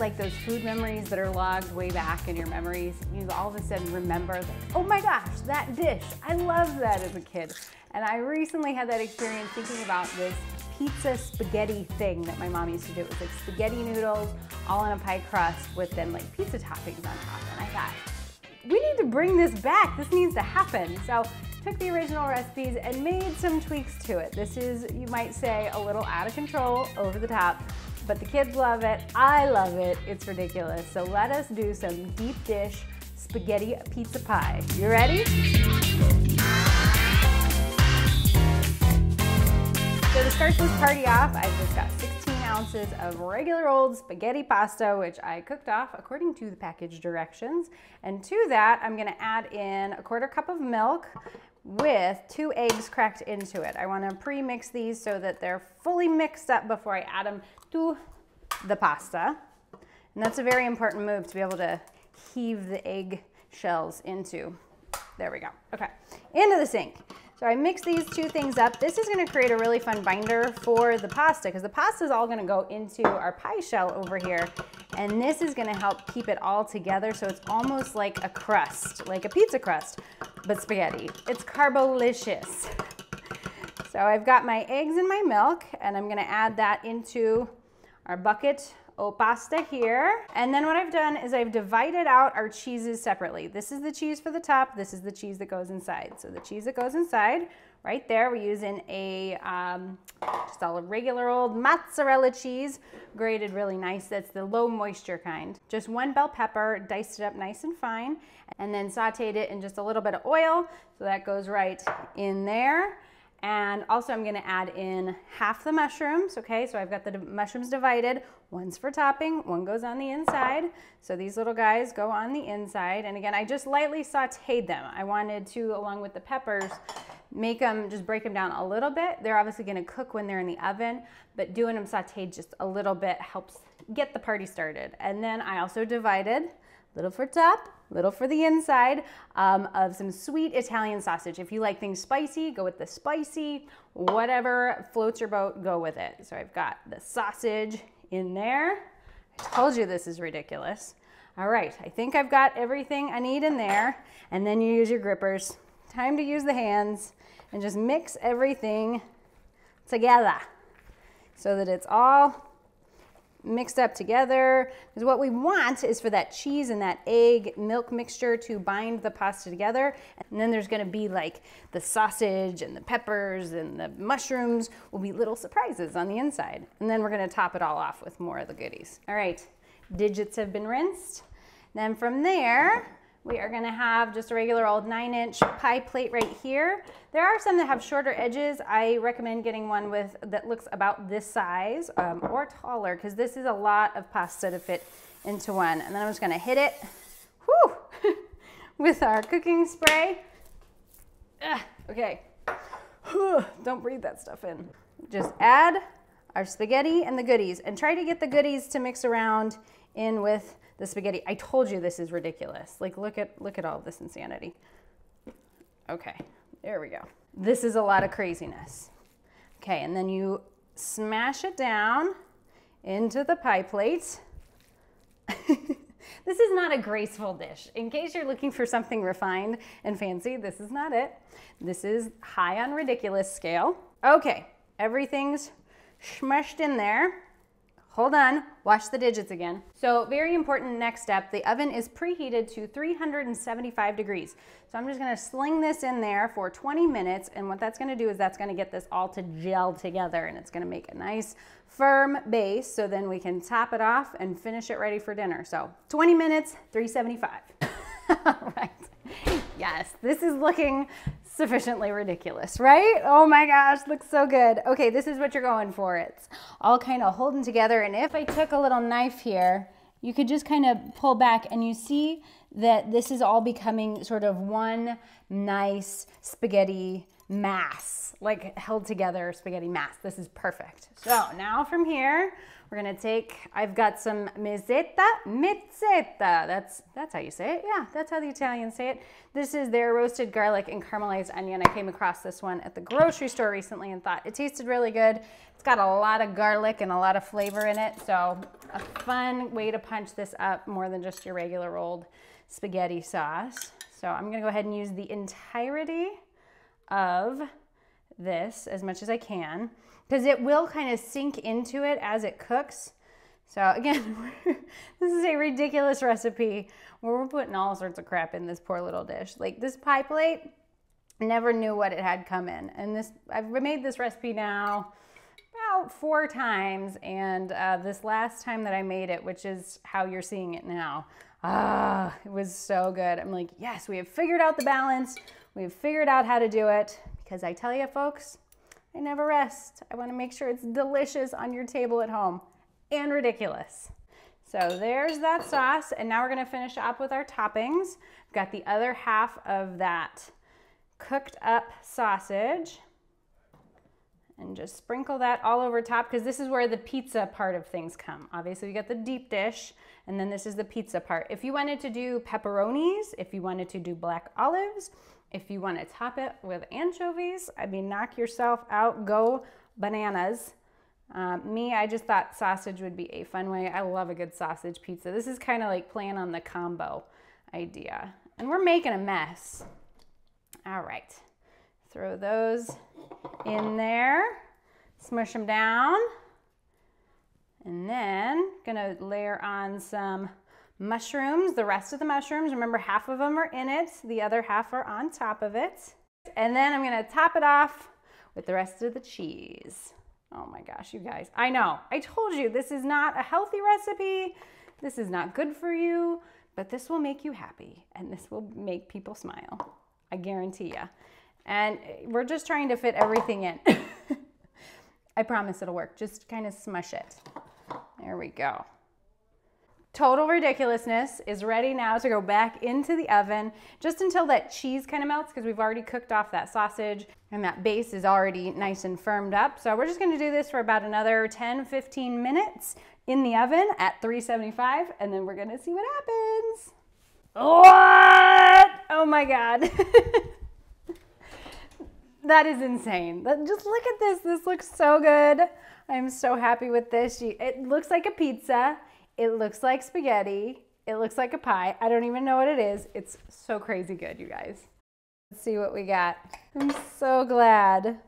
like those food memories that are logged way back in your memories? You all of a sudden remember, like, oh my gosh, that dish. I loved that as a kid. And I recently had that experience thinking about this pizza spaghetti thing that my mom used to do. It was like spaghetti noodles all in a pie crust with then like pizza toppings on top. And I thought, we need to bring this back. This needs to happen. So took the original recipes and made some tweaks to it. This is, you might say, a little out of control, over the top, but the kids love it. I love it. It's ridiculous. So let us do some deep dish spaghetti pizza pie. You ready? So to start this party off, I've just got 16 ounces of regular old spaghetti pasta, which I cooked off according to the package directions. And to that, I'm gonna add in a 1/4 cup of milk with 2 eggs cracked into it. I wanna pre-mix these so that they're fully mixed up before I add them to the pasta. And that's a very important move, to be able to heave the egg shells into. There we go, okay, into the sink. So I mix these 2 things up. This is gonna create a really fun binder for the pasta, because the pasta is all gonna go into our pie shell over here. And this is gonna help keep it all together, so it's almost like a crust, like a pizza crust, but spaghetti. It's carbolicious. So I've got my eggs and my milk, and I'm gonna add that into our bucket o pasta here. And then what I've done is I've divided out our cheeses separately. This is the cheese for the top, this is the cheese that goes inside. So the cheese that goes inside, right there, we're using a just a regular old mozzarella cheese, grated really nice. That's the low moisture kind. Just 1 bell pepper, diced it up nice and fine, and then sauteed it in just a little bit of oil. So that goes right in there. And also I'm gonna add in half the mushrooms, okay? So I've got the mushrooms divided. One's for topping, one goes on the inside. So these little guys go on the inside. And again, I just lightly sauteed them. I wanted to, along with the peppers, make them, just break them down a little bit. They're obviously gonna cook when they're in the oven, but doing them sauteed just a little bit helps get the party started. And then I also divided, little for top, little for the inside, of some sweet Italian sausage. If you like things spicy, go with the spicy. Whatever floats your boat, go with it. So I've got the sausage in there. I told you this is ridiculous. All right, I think I've got everything I need in there. And then you use your grippers. Time to use the hands and just mix everything together so that it's all mixed up together, because what we want is for that cheese and that egg milk mixture to bind the pasta together. And then there's gonna be like the sausage and the peppers and the mushrooms will be little surprises on the inside. And then we're gonna top it all off with more of the goodies. All right, digits have been rinsed. Then from there, we are gonna have just a regular old 9-inch pie plate right here. There are some that have shorter edges. I recommend getting one that looks about this size or taller, because this is a lot of pasta to fit into one. And then I'm just gonna hit it with our cooking spray. Okay, don't breathe that stuff in. Just add our spaghetti and the goodies, and try to get the goodies to mix around in with the spaghetti. I told you this is ridiculous. Like, look at all of this insanity. Okay, there we go. This is a lot of craziness. Okay, and then you smash it down into the pie plate. This is not a graceful dish. In case you're looking for something refined and fancy, this is not it. This is high on ridiculous scale. Okay, everything's smushed in there. Hold on, watch the digits again. So very important next step, the oven is preheated to 375 degrees. So I'm just gonna sling this in there for 20 minutes, and what that's gonna do is that's gonna get this all to gel together, and it's gonna make a nice firm base, so then we can top it off and finish it ready for dinner. So 20 minutes, 375. All right, yes, this is looking sufficiently ridiculous, right? Oh my gosh, looks so good. Okay, this is what you're going for. It's all kind of holding together, and if I took a little knife here, you could just kind of pull back, and you see that this is all becoming sort of one nice spaghetti mass, like held together spaghetti mass. This is perfect. So now from here, we're gonna take, I've got some mezzetta. That's how you say it. Yeah, that's how the Italians say it. This is their roasted garlic and caramelized onion. I came across this one at the grocery store recently and thought it tasted really good. It's got a lot of garlic and a lot of flavor in it. So a fun way to punch this up more than just your regular old spaghetti sauce. So I'm gonna go ahead and use the entirety of this as much as I can, because it will kind of sink into it as it cooks. So again, this is a ridiculous recipe where we're putting all sorts of crap in this poor little dish. Like this pie plate, never knew what it had come in. And this, I've made this recipe now about 4 times. And this last time that I made it, which is how you're seeing it now, it was so good. I'm like, yes, we have figured out the balance. We've figured out how to do it, because I tell you folks, I never rest. I want to make sure it's delicious on your table at home and ridiculous. So there's that sauce. And now we're going to finish up with our toppings. We've got the other half of that cooked up sausage, and just sprinkle that all over top, because this is where the pizza part of things come. Obviously we got the deep dish, and then this is the pizza part. If you wanted to do pepperonis, if you wanted to do black olives, if you want to top it with anchovies, I mean, knock yourself out, go bananas. I just thought sausage would be a fun way. I love a good sausage pizza. This is kind of like playing on the combo idea. And we're making a mess. All right, throw those in there, smush them down, and then gonna layer on some mushrooms, the rest of the mushrooms. Remember, half of them are in it, the other half are on top of it. And then I'm gonna top it off with the rest of the cheese. Oh my gosh, you guys, I know, I told you this is not a healthy recipe. This is not good for you, but this will make you happy and this will make people smile. I guarantee you. And we're just trying to fit everything in. I promise it'll work. Just kind of smush it. There we go. Total ridiculousness is ready now to go back into the oven just until that cheese kind of melts, because we've already cooked off that sausage and that base is already nice and firmed up. So we're just going to do this for about another 10-15 minutes in the oven at 375, and then we're going to see what happens. What? Oh my God. That is insane. Just look at this. This looks so good. I'm so happy with this. It looks like a pizza. It looks like spaghetti. It looks like a pie. I don't even know what it is. It's so crazy good, you guys. Let's see what we got. I'm so glad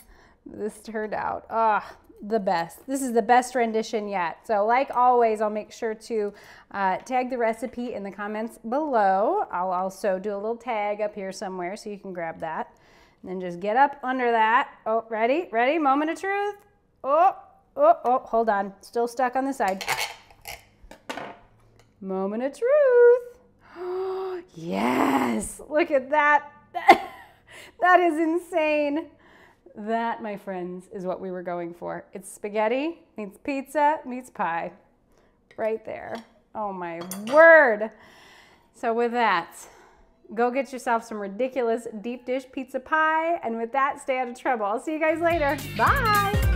this turned out. Oh, the best. This is the best rendition yet. So like always, I'll make sure to tag the recipe in the comments below. I'll also do a little tag up here somewhere so you can grab that. And then just get up under that. Oh, ready? Ready? Moment of truth. Oh, hold on. Still stuck on the side. Moment of truth. Yes, look at that. That is insane. That, my friends, is what we were going for. It's spaghetti meets pizza meets pie. Right there. Oh my word. So with that, go get yourself some ridiculous deep dish pizza pie. And with that, stay out of trouble. I'll see you guys later. Bye.